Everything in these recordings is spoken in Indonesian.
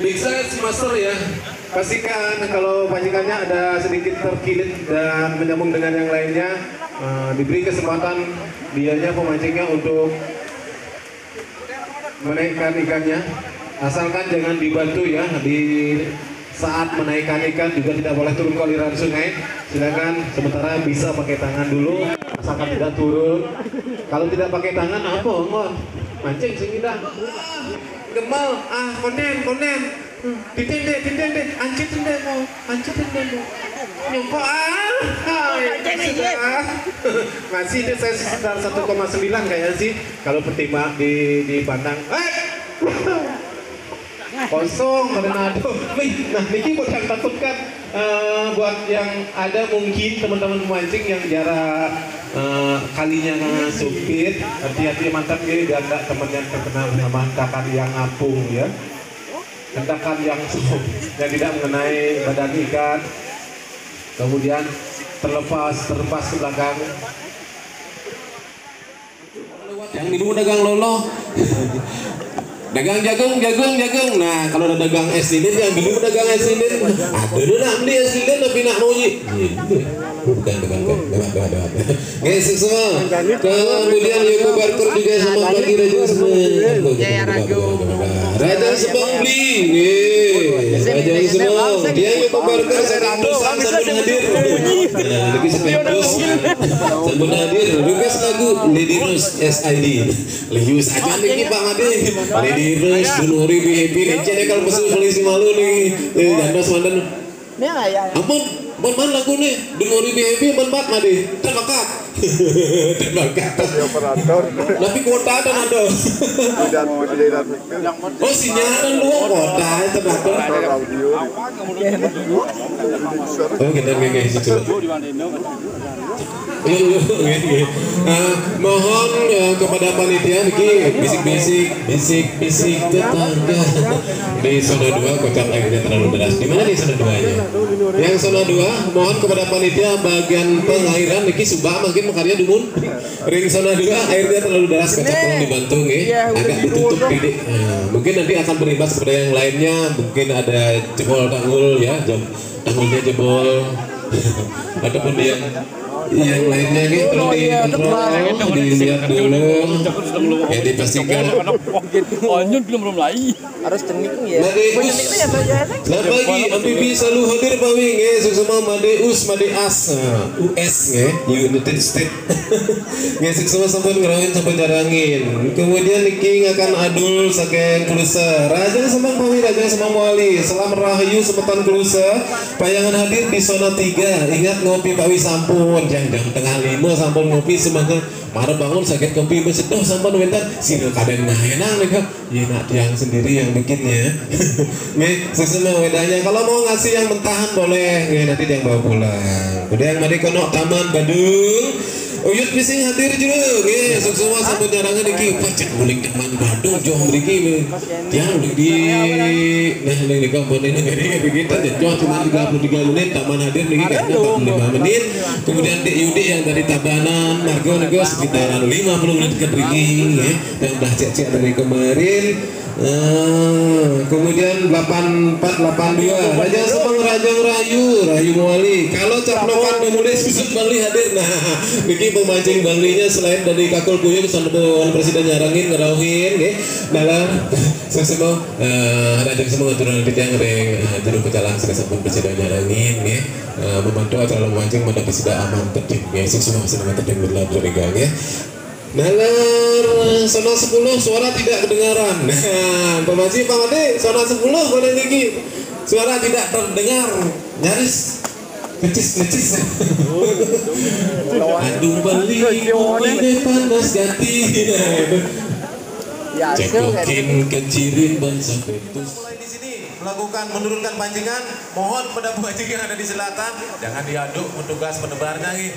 Big size master ya. Pastikan kalau pancingannya ada sedikit terkilit dan menyambung dengan yang lainnya, diberi kesempatan dianya pemancingnya untuk menaikkan ikannya. Asalkan jangan dibantu ya, di saat menaikkan ikan juga tidak boleh turun ke aliran sungai. Silakan sementara bisa pakai tangan dulu, asalkan tidak turun. Kalau tidak pakai tangan apa ngon? Mancing sini dah. Gemal, konen. Ditendek, ancit tendek mau, nyompo masih itu saya sekitar 1,9 kayaknya sih kalau pertimbang dipandang. Kosong Fernando. Nah, Niki buat yang takutkan, buat yang ada mungkin teman-teman pemancing yang jarak kalinya sempit, hati-hati mantap gini biar enggak temennya terkena sama hentakan yang ngapung ya. Hentakan yang tidak mengenai badan ikan, kemudian terlepas ke belakang. Yang di dulu dagang lolo. Dagang jagung. Nah, kalau ada dagang es lilin yang dulu dagang es lilin. Aduh, nak beli es lilin tapi nak mau ji. Bukan. Guys, semua. Kemudian Yoko Barker juga sama lagi Raja semua. Raja Sebang beli. Raja semua. Dia Yoko Barker sabun hadir. Lagi sabun hadir. Request lagu Lady Rose SID. Lius aja nih Bang Ade. Lady Rose Dunuri BHP nih kalau pesan polisi malu nih. Jandas mandan. Ampun, man lagu nih Dunuri BHP man bak Ade. Dan bakat. Tapi kuota dan ada. Oh sinyalan luang kuota terdapat. Oh kita ngegeh situ. Mohon kepada panitia niki bisik tetangga di zona 2 kocak airnya terlalu deras. Di mana di zona 2-nya? Yang zona 2 mohon kepada panitia bagian pengairan niki subah makin makarya dumun. Ring zona 2 airnya terlalu deras, kocak tolong dibantu nggih. Agak ditutup didik. Mungkin nanti akan berimbas kepada yang lainnya, mungkin ada jebol tanggul ya, tanggulnya jebol. Ataupun yang lainnya gitu perlu dikontrol, dilihat dulu, ya dipastikan. belum lagi. Harus cenik ya. Selamat pagi, Ambibi selalu hadir Pak Wing, semua Madeus, Madeas, US United States. Ngesik semua sampai ngerawin sampai jarangin. Kemudian Niki akan adul saking Klusa. Raja Semang Pawi, Raja Semang Wali. Selamat Rahayu sepetan Klusa. Payangan hadir di zona 3. Ingat ngopi Pak Wi sampun. Jam tengah 5 sampun ngopi semangat. Marah bangun sakit kopi bersedoh sampun wentan. Sini kadang enak nih kak. Ya nak tiang sendiri yang bikinnya. Nih sesama wedanya. Kalau mau ngasih yang mentahan boleh. Nih nanti dia yang bawa pulang. Udah yang mari konok Taman Badung. Uyut bising hadir juga, nggih, semua sampun nyarangan iki pacet guling Taman Badung jong mriki. Yang di nah kampung ini kita jauh cuma 33 menit Taman hadir niki kayaknya 45 menit. Kemudian Dek Yudi yang dari Tabanan, Margo niku sekitaran 50 menit ke mriki nggih. Dan udah cek-cek dari kemarin. Kemudian 8482 Raja Sepang Rajang Rayu Muali. Kalau caplokan menulis bisut Bali hadir. Nah, niki pemancing Balinya selain dari Kakul Puyuh sanepun presiden nyarangin ngerauhin nggih. Dalam sesemo Raja semua aturan yang reng juru pecalang sampun presiden nyarangin nggih. Membantu acara memancing pada presida aman tertib nggih. Semua senang tertib berlaku nggih. Nalar zona 10 suara tidak kedengaran. Nah, pemancing Pak Ade, zona 10 boleh niki. Suara tidak terdengar, nyaris necis. Aduh Bali, ini panas ganti. Cekokin kecirin ban sampai mulai di sini melakukan menurunkan pancingan. Mohon pada pemancing yang ada di selatan jangan diaduk petugas penebarnya nih.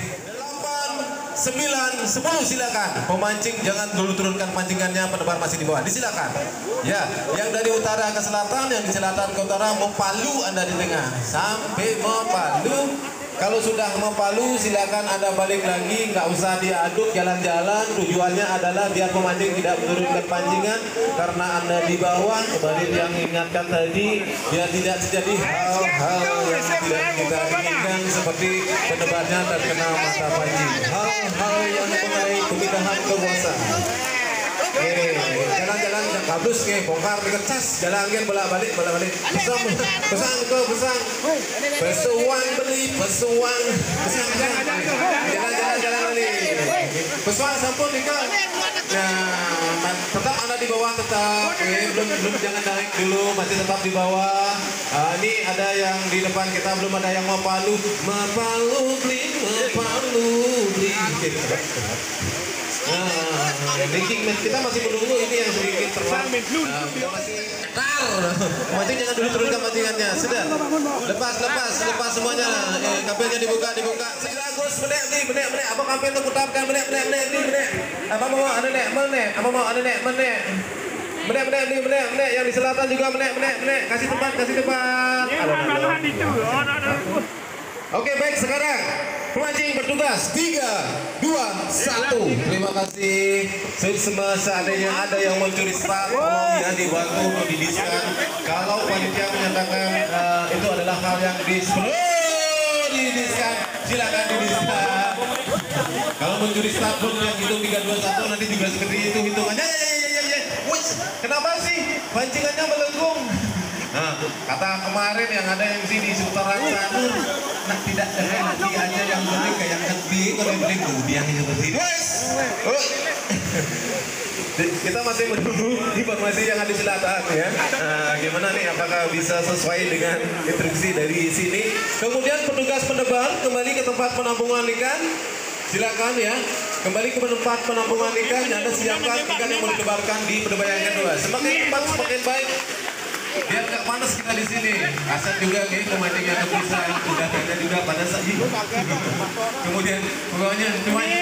9, 10 silakan. Pemancing jangan dulu turunkan pancingannya, penebar masih di bawah. Disilakan. Ya, yang dari utara ke selatan, yang di selatan ke utara mau Palu Anda di tengah. Sampai mau Palu Kalau sudah mempalu silakan Anda balik lagi, nggak usah diaduk jalan-jalan. Tujuannya adalah biar pemancing tidak menurunkan pancingan karena Anda di bawah. Kembali yang ingatkan tadi, biar tidak terjadi hal-hal yang tidak kita inginkan seperti penebarnya terkena mata pancing. Hal-hal yang mengenai pemindahan kekuasaan. Jalan-jalan habis nih, bongkar dikecas, jalan bolak-balik. Besang, pesuang beli, pesuang, jalan nih. Pesuang sampun nih kan. Nah, tetap Anda di bawah tetap, belum jangan naik dulu, masih tetap di bawah. Ini ada yang di depan kita belum ada yang mempalu beli. Kita masih menunggu ini yang sedikit terbang. Kita masih mancing jangan dulu turunkan pancingannya. Sudah. Lepas semuanya. Kampelnya dibuka. Segera Gus, benek. Apa kampel itu putarkan benek. Apa mau ada nek, benek. Yang di selatan juga benek. Kasih tempat. Oke, baik, sekarang pemancing bertugas 3, 2, 1. Terima kasih. Semua seandainya ada yang mencuri start, tolong ya dibantu untuk didiskan. Kalau panitia menyatakan itu adalah hal yang didiskan, silakan didiskan. Kalau mencuri start pun yang hitung 3, 2, 1 nanti juga seperti itu hitungannya. Kenapa sih pancingannya melengkung? Nah, kata kemarin yang ada yang sini seputaran Sanur, nah tidak ada lagi aja yang beli kayak negeri, kalau beli kemudian seperti itu. Kita masih menunggu informasi yang ada di selatan ya. Gimana nih, apakah bisa sesuai dengan instruksi dari sini? Kemudian petugas penebar kembali ke tempat penampungan ikan. Silakan ya, kembali ke tempat penampungan ikan. Anda siapkan ikan yang mau ditebarkan di penebayan kedua. Semakin cepat semakin baik. Biar nggak panas kita di sini. Asal juga nih pemancing yang bisa, udaranya juga panas lagi. Kemudian pokoknya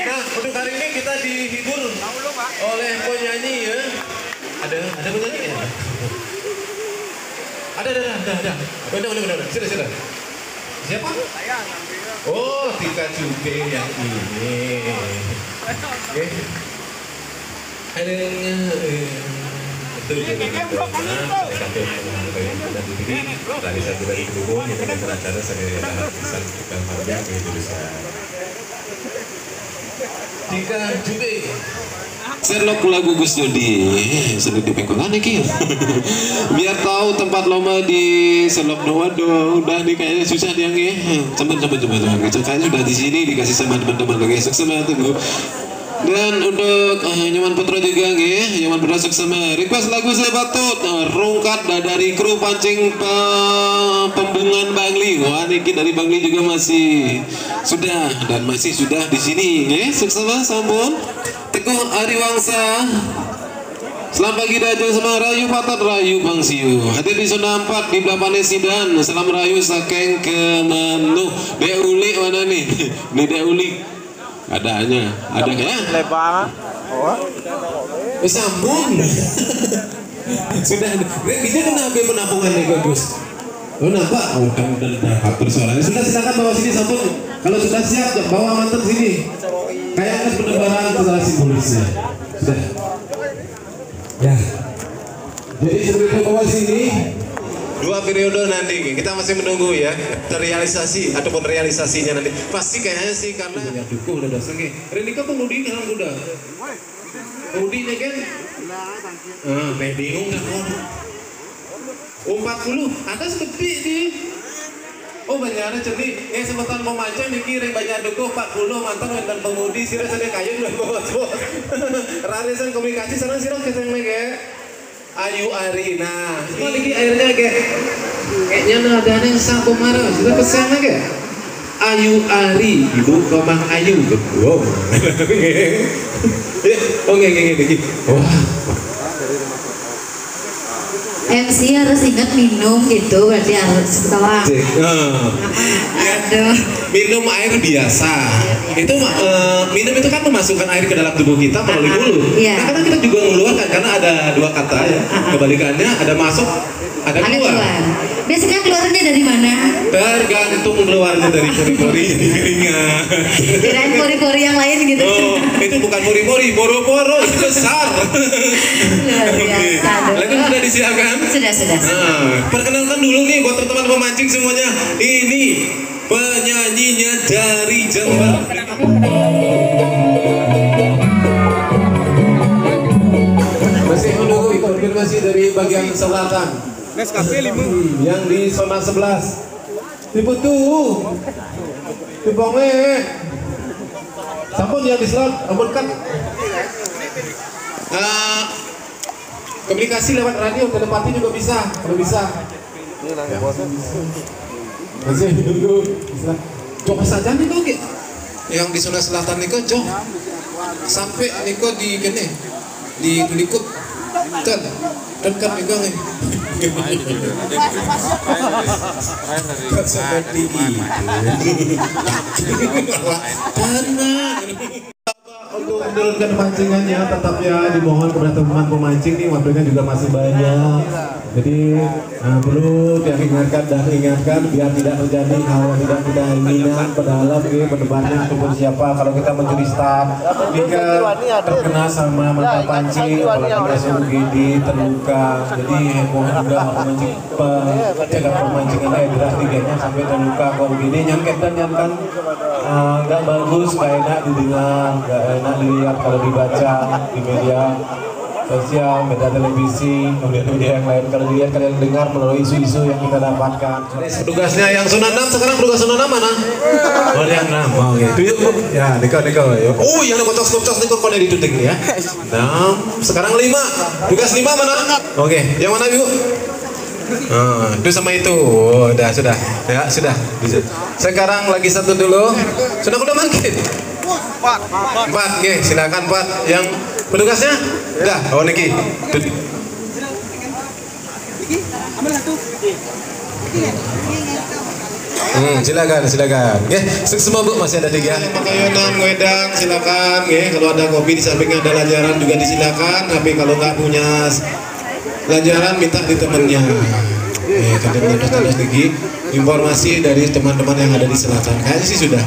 nah, untuk hari ini kita dihibur oleh penyanyi ya. Ada penyanyi ya? Ada. Benar. Sudah. Siapa? Oh, Tika Cupe yang ini. Oke. Dari satu dari Kubon yang dengan acara saya bisa kita marga ke Indonesia. Tika Cupe. Serlok lagu Gus Jody, sedih di pengkolan nih biar tahu tempat lomba di Serlok waduh, udah nih kayaknya susah dia nih. Coba. Kayaknya sudah di sini dikasih sama teman-teman lagi sukses tunggu. Dan untuk Nyoman Putra juga nih, Nyoman Putra sukses request lagu saya batut rungkat dari kru pancing pembungan Bangli. Wah niki dari Bangli juga masih sudah di sini nih, sukses sampun. Teguh Ariwangsa, selamat pagi Dajeng Semang Rayu Patat Rayu Bang Siu. Hadir di zona 4 di belakang Sidan. Salam Rayu Sakeng Kemenuh. Deuli mana nih? Ini Deuli. Ada ya? Lebar. Sambung. Sudah. Ini kenapa penampungan nih Gus? Oh nampak? Oh kan udah hapus suaranya. Sudah silakan bawa sini sambung. Kalau sudah siap bawa mantan sini. Kayaknya penebaran setelah simbolisnya. Sudah. Ya. Jadi sebelum bawa sini 2 periode nanti kita masih menunggu ya terrealisasi ataupun realisasinya nanti. Pasti kayaknya sih karena yang duku udah dasar nih. Renika pengemudi kan udah. Pengemudinya kan? Bingung kan? 40 ada seperti di. Oh banyak cerdik, sebentar mau mancing dikirim banyak dukuh 40 mantan mantan pemudi sirah sedang kayu dua bos. Rarisan komunikasi sekarang sirah keseng mege. Ayu Arina, semua lagi airnya kayaknya ada yang sang pemarah sudah keseng mege. Ayu Ari, ibu komang Ayu, wow. Oke. Wah. MC harus ingat minum gitu, berarti harus setelah minum air biasa. Itu minum itu kan memasukkan air ke dalam tubuh kita melalui mulut. Nah, karena kita juga mengeluarkan karena ada 2 kata ya. Kebalikannya ada masuk, ada keluar. Biasanya keluarnya dari mana? Tergantung keluarnya dari pori-pori jadi keringat. Kirain pori-pori yang lain gitu. Oh, itu bukan pori-pori, boro-boro itu besar. Luar biasa. Lagu sudah disiapkan? Sudah. Nah, perkenalkan dulu nih buat teman-teman pemancing semuanya. Ini penyanyinya dari Jember. Masih menunggu konfirmasi dari bagian selatan. Nescafe 5. Yang di zona 11. Dibutuh. Dibonge. Sampun yang di slot, ampun kan. Komunikasi lewat radio ke depannya juga bisa, kalau bisa. Ya. Masih dulu. Jok saja nih kok, yang di zona selatan nih kok jok. Sampai nih kok di gini, di Tulikut. Dan kan nih kok nih. Seperti ini. Untuk menurunkan pancingannya tetap ya dimohon kepada teman pemancing nih, waktunya juga masih banyak. Jadi perlu diingatkan biar tidak terjadi hal yang tidak kita inginkan padahal berdebatnya ataupun siapa kalau kita mencuri start jika terkena sama mata pancing apalagi langsung UGD terluka. Jadi mohon juga pemancing jaga pemancingan daerah tiganya sampai terluka. Kalau UGD nyangket dan nyangkan nggak bagus, nggak enak didengar, nggak enak dilihat kalau dibaca di media sosial, media televisi, kemudian media yang lain. Kalau dilihat, kalian dengar melalui isu-isu yang kita dapatkan. Petugasnya yang zona 6, sekarang petugas zona 6 mana? Oh, yang 6, oh gitu. Ya, Niko. Oh, yang ada bocos-bocos Niko kone ditutik ya. 6, sekarang 5. Tugas 5 mana? Oke, yang mana yuk? Itu sama itu. Oh, sudah. Ya, sudah. Sekarang lagi satu dulu. Sudah makin? 4, oke, silakan 4. Yang petugasnya? Udah, oh Niki. Silakan. Oke, semua Bu, masih ada 3. Pakaian wedang silakan, kalau ada kopi di sampingnya ada lanjaran juga disilakan. Tapi kalau nggak punya lanjaran minta di temennya. Kadang-kadang Niki informasi dari teman-teman yang ada di selatan. Kayaknya sih sudah.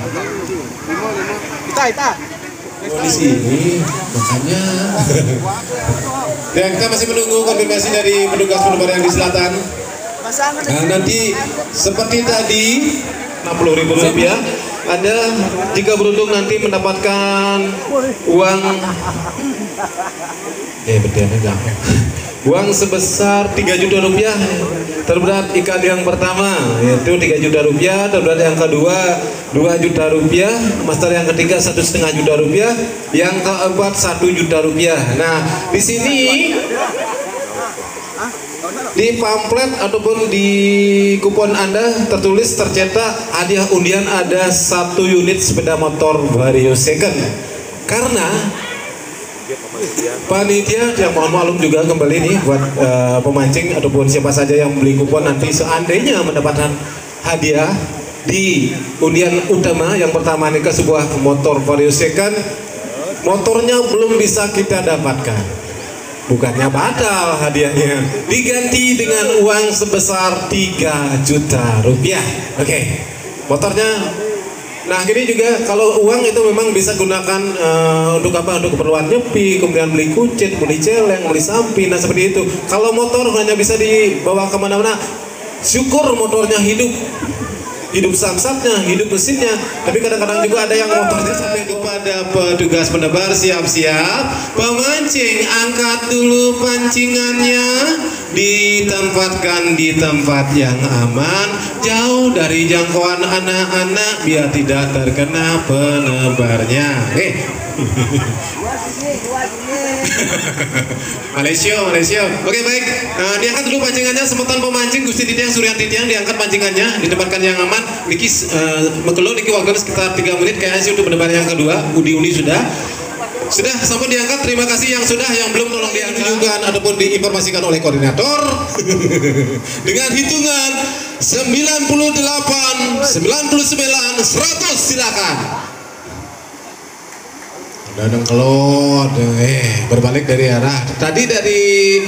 Oh, di sini makanya. Dan kita masih menunggu konfirmasi dari petugas penebar yang di selatan. Nah, nanti seperti tadi 60.000 rupiah. Anda jika beruntung nanti mendapatkan uang uang sebesar 3 juta rupiah. Terberat ikan yang pertama yaitu 3 juta rupiah, terberat yang kedua 2 juta rupiah, master yang ketiga 1,5 juta rupiah, yang keempat 1 juta rupiah. Nah, di sini di pamflet ataupun di kupon Anda tercetak hadiah undian ada 1 unit sepeda motor Vario Second. Karena panitia yang mohon maklum juga kembali nih buat pemancing ataupun siapa saja yang beli kupon nanti seandainya mendapatkan hadiah di undian utama yang pertama ini ke sebuah motor Vario Second, motornya belum bisa kita dapatkan. Bukannya batal hadiahnya, diganti dengan uang sebesar 3 juta rupiah. Oke, motornya. Nah, gini juga kalau uang itu memang bisa gunakan untuk apa? Untuk keperluan nyepi, kemudian beli kucit, beli celeng, beli sampin, nah seperti itu. Kalau motor hanya bisa dibawa kemana-mana. Syukur motornya hidup samsatnya, hidup mesinnya. Tapi kadang-kadang juga ada yang motornya sampai kepada petugas penebar siap-siap. Pemancing angkat dulu pancingannya, ditempatkan di tempat yang aman, jauh dari jangkauan anak-anak biar tidak terkena penebarnya. Malaysia. Oke, baik. Diangkat dulu pancingannya, semeton pemancing Gusti Titiang Suryanti Tiang diangkat pancingannya, ditempatkan yang aman. Niki Niki waktu sekitar 3 menit kayaknya sih untuk penebar yang kedua. Undi sudah sampai diangkat. Terima kasih yang sudah, yang belum tolong ditunjukkan ataupun diinformasikan oleh koordinator. Dengan hitungan 98, 99, 100 silakan. Dadang kelot, berbalik dari arah tadi dari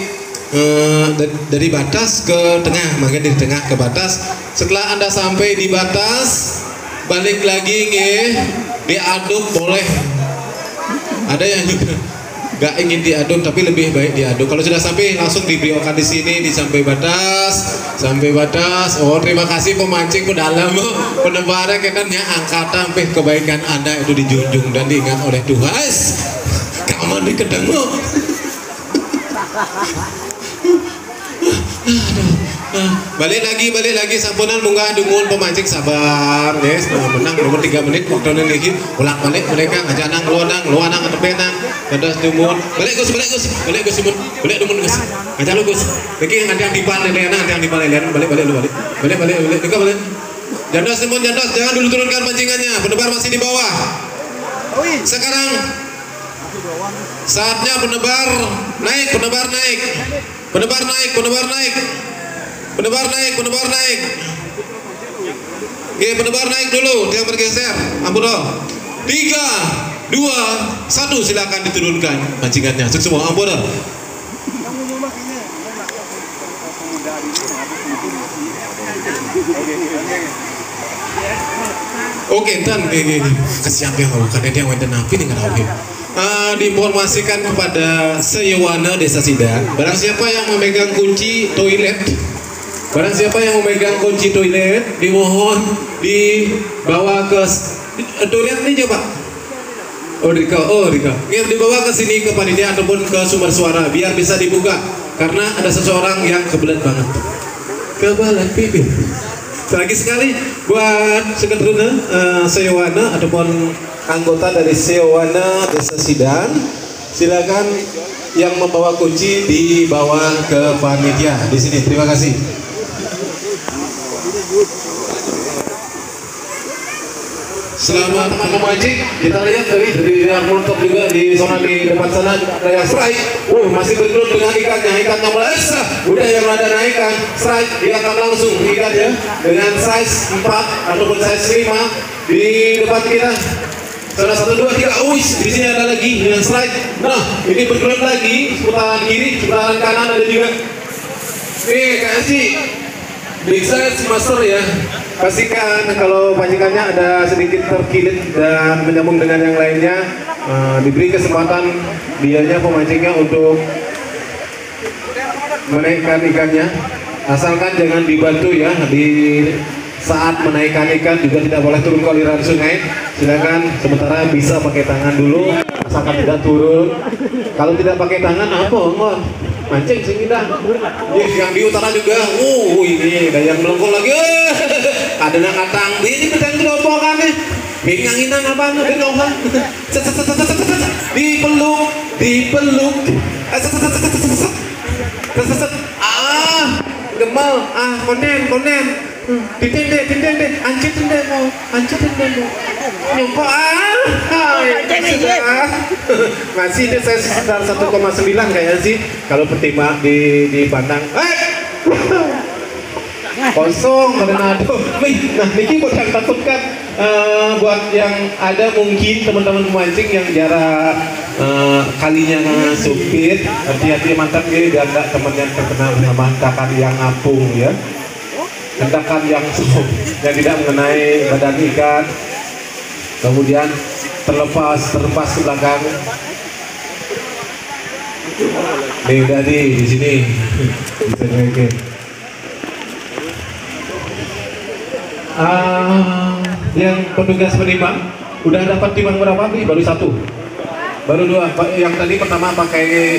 dari batas ke tengah, maka dari tengah ke batas. Setelah Anda sampai di batas, balik lagi diaduk boleh. Ada yang juga gak ingin diaduk tapi lebih baik diaduk. Kalau sudah sampai langsung diberikan di sini di sampai batas. Oh terima kasih pemancing pedalam penebarnya kan ya angkatan sampai kebaikan Anda itu dijunjung dan diingat oleh Tuhan. Kamu dikedeng balik lagi sampunan munggah dungun pemancing sabar guys menang nomor 3 menit waktunya lagi ulang balik mereka ngajak nang luanang atau penang terus dungun balik Gus dumun Gus ngajak lu Gus lagi yang di pan balik jandos jangan dulu turunkan pancingannya, penebar masih di bawah. Sekarang saatnya penebar naik. Oke, penebar naik dulu, dia bergeser. Ampun dong. 3, 2, 1 silakan diturunkan pancingannya. Semua ampun dong. Oke, entan kesiap yang bukan dia yang wenten api dengan api. Diinformasikan kepada Seyowana Desa Sidang, barang siapa yang memegang kunci toilet, dimohon dibawa ke toilet ini coba. Oh Rika. Biar dibawa ke sini ke panitia ataupun ke sumber suara biar bisa dibuka karena ada seseorang yang kebelet banget. Kebelet pipi. Lagi sekali buat sekretariat Seyowana ataupun anggota dari Seyowana Desa Sidang, silakan yang membawa kunci dibawa ke panitia di sini. Terima kasih. Selamat memancing. Kita lihat dari Armultop juga di zona di depan sana ada yang strike. Masih bergelut dengan ikannya mulai udah yang ada naikan strike, dia akan langsung ikan ya dengan size 4 ataupun size 5 di depan kita. Salah 1, 2, 3, di sini ada lagi dengan strike. Nah, ini bergelut lagi, putaran kiri, putaran kanan ada juga. Kasih big size master ya. Pastikan kalau pancingannya ada sedikit terkilit dan menyambung dengan yang lainnya, diberi kesempatan dianya pemancingnya untuk menaikkan ikannya. Asalkan jangan dibantu ya, di saat menaikkan ikan juga tidak boleh turun ke aliran sungai. Silakan sementara bisa pakai tangan dulu, asalkan tidak turun. Kalau tidak pakai tangan apa enggak? Mancing sini dah. Yang di utara juga. Ini ada yang melengkung lagi. Ada yang katang. Ini pedang gerombokan nih. Binganginan apa nih? Dengokan. Dipeluk. Gemal. Konen. Tindeng deh. Anjir tindeng mau. Nyumpah. Masih itu saya sekitar 1,9 kayaknya sih kalau pertimbang dipandang. Kosong Renado. Nah ini buat yang takutkan buat yang ada mungkin teman-teman pemancing yang jarak kalinya sempit, hati-hati mantap ini biar enggak temannya terkena sama hentakan yang ngapung ya, hentakan yang tidak mengenai badan ikan, kemudian terlepas ke belakang. Nih udah di sini bisa ngeliat. Yang petugas penimbang udah dapat timbang berapa nih? Baru 1, baru 2. Yang tadi pertama pakai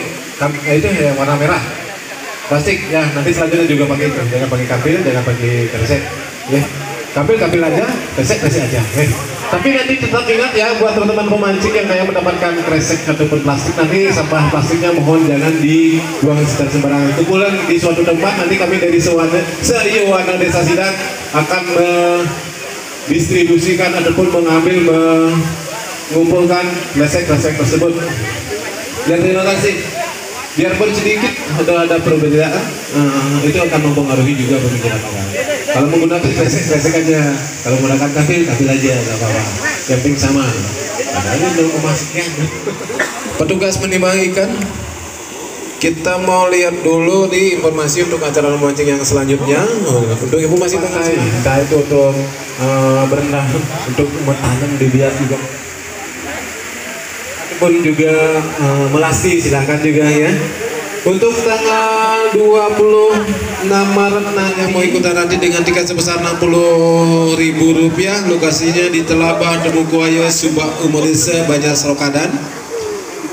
itu yang warna merah plastik ya. Nanti selanjutnya juga pakai itu, jangan pakai kapil, jangan pakai kresek ya. Kapil aja, kresek aja. Tapi nanti tetap ingat ya buat teman-teman pemancing yang kayak mendapatkan kresek ataupun plastik, nanti sampah plastiknya mohon jangan dibuang secara sembarangan. Kumpulan di suatu tempat, nanti kami dari Seyowana Desa Sidang akan mendistribusikan ataupun mengumpulkan kresek tersebut. Dan terima kasih. Biarpun sedikit ada perbedaan, itu akan mempengaruhi juga pemikiran orang. Kalau menggunakan kresek aja, kalau menggunakan kapil aja, nggak apa-apa. Yang penting sama. Ada ini belum memasukkan. Petugas menimbang ikan Kita mau lihat dulu di informasi untuk acara memancing yang selanjutnya. Untuk informasi mengenai itu untuk berenang, untuk menanam di bias juga, ataupun juga melasti, silakan juga ya. Untuk tanggal 26 Maret yang mau ikutan nanti dengan tiket sebesar Rp60.000. Lokasinya di Telabah Demukuaya, Subak, Umurisa, Banjar, Serokadan.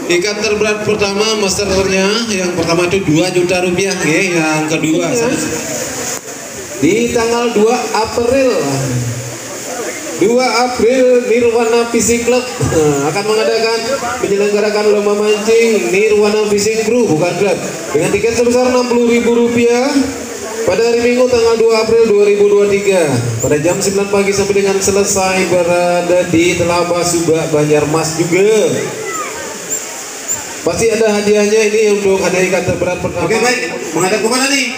Ikan terberat pertama masternya yang pertama itu Rp2 juta ya, yang kedua di tanggal 2 April Nirwana Fishing Club akan mengadakan menyelenggarakan lomba mancing Nirwana Fishing Crew, bukan klub, dengan tiket sebesar Rp60.000 pada hari Minggu tanggal 2 April 2023 pada jam 9 pagi sampai dengan selesai, berada di Telabah, Subak, Banjarmas juga. Pasti ada hadiahnya ini untuk hadiah ikan terberat pertama. Oke, baik, menghadap kemana nih?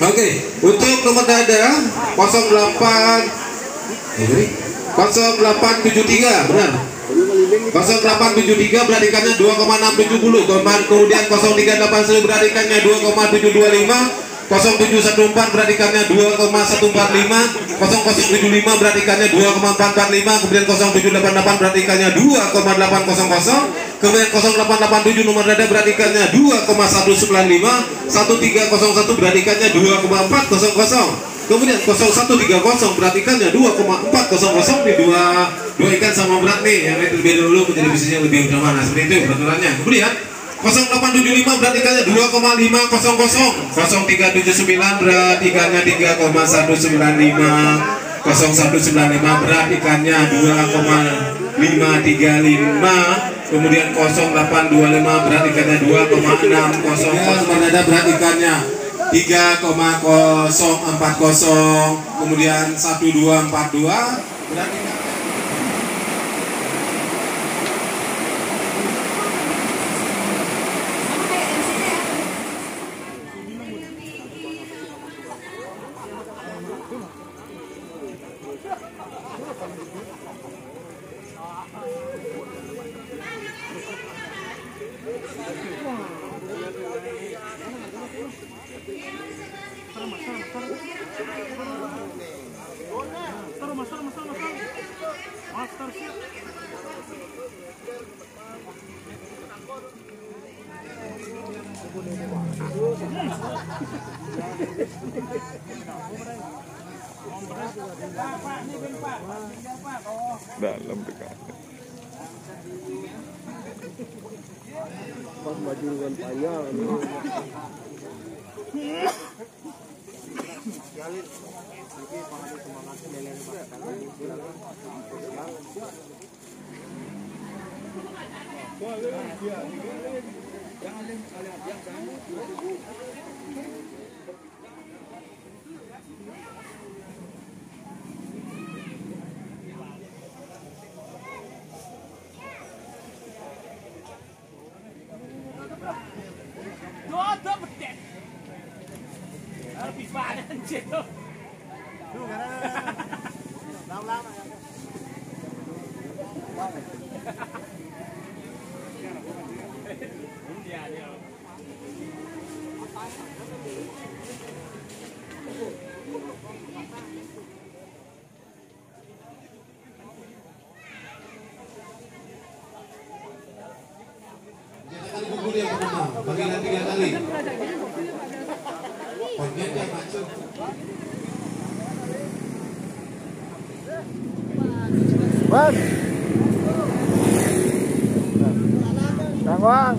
Oke, untuk nomor dada 0873, benar. 0873 berat ikannya 2,670, kemudian 0380 berat ikannya 2,725, 0714 berat ikannya 2,145, 0075 berat ikannya 2,445, kemudian 0788 berat ikannya 2,800, kemudian 0887 nomor dada berat ikannya 2,195, 1301 berat ikannya 2,400, kemudian 0130 berat ikannya 2,400. Di dua ikan sama berat nih, yang itu lebih dulu menjadi bisnisnya lebih utama. Nah, seperti itu peraturannya. Kemudian 0875 berat ikannya 2,500, 0379 berat ikannya 3,195, 0195 berat ikannya 2,535, kemudian 0825 berat ikannya 2,600, nomor berat ikannya 3,040, kemudian 1242 berat ikan. Dalam dekat. Pas baju dengan panjang. Bagian 3 kali. Bagian yang masuk. Bang. Bang.